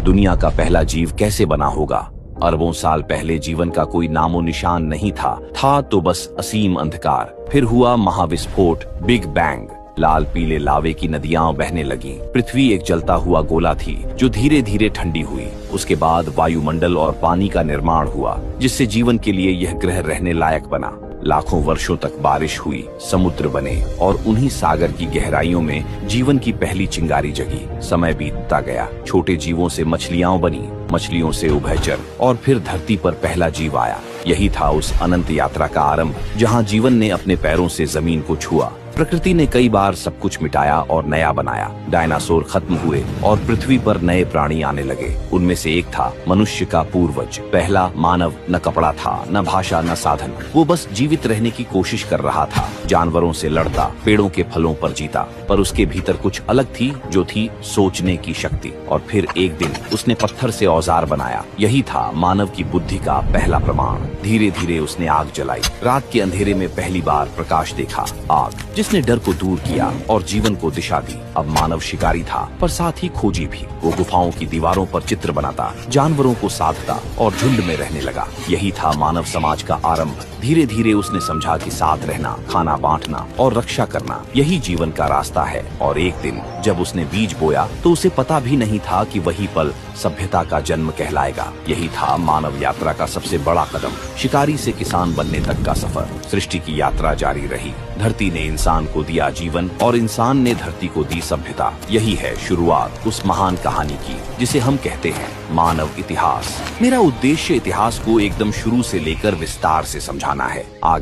दुनिया का पहला जीव कैसे बना होगा। अरबों साल पहले जीवन का कोई नामो निशान नहीं था तो बस असीम अंधकार। फिर हुआ महाविस्फोट, बिग बैंग। लाल पीले लावे की नदियां बहने लगीं। पृथ्वी एक जलता हुआ गोला थी जो धीरे धीरे ठंडी हुई। उसके बाद वायुमंडल और पानी का निर्माण हुआ, जिससे जीवन के लिए यह ग्रह रहने लायक बना। लाखों वर्षों तक बारिश हुई, समुद्र बने और उन्हीं सागर की गहराइयों में जीवन की पहली चिंगारी जगी। समय बीतता गया, छोटे जीवों से मछलियां बनी, मछलियों से उभयचर और फिर धरती पर पहला जीव आया। यही था उस अनंत यात्रा का आरंभ, जहां जीवन ने अपने पैरों से जमीन को छुआ। प्रकृति ने कई बार सब कुछ मिटाया और नया बनाया। डायनासोर खत्म हुए और पृथ्वी पर नए प्राणी आने लगे। उनमें से एक था मनुष्य का पूर्वज। पहला मानव न कपड़ा था, न भाषा, न साधन। वो बस जीवित रहने की कोशिश कर रहा था। जानवरों से लड़ता, पेड़ों के फलों पर जीता, पर उसके भीतर कुछ अलग थी, जो थी सोचने की शक्ति। और फिर एक दिन उसने पत्थर से औजार बनाया। यही था मानव की बुद्धि का पहला प्रमाण। धीरे धीरे उसने आग जलाई। रात के अंधेरे में पहली बार प्रकाश देखा, आग जिसने डर को दूर किया और जीवन को दिशा दी। अब मानव शिकारी था, पर साथ ही खोजी भी। वो गुफाओं की दीवारों पर चित्र बनाता, जानवरों को साधता और झुंड में रहने लगा। यही था मानव समाज का आरंभ। धीरे धीरे उसने समझा कि साथ रहना, खाना बांटना और रक्षा करना, यही जीवन का रास्ता है। और एक दिन जब उसने बीज बोया तो उसे पता भी नहीं था कि वही पल सभ्यता का जन्म कहलाएगा। यही था मानव यात्रा का सबसे बड़ा कदम, शिकारी से किसान बनने तक का सफर। सृष्टि की यात्रा जारी रही। धरती ने इंसान को दिया जीवन और इंसान ने धरती को दी सभ्यता। यही है शुरुआत उस महान कहानी की, जिसे हम कहते हैं मानव इतिहास। मेरा उद्देश्य इतिहास को एकदम शुरू से लेकर विस्तार से समझाना है। आगे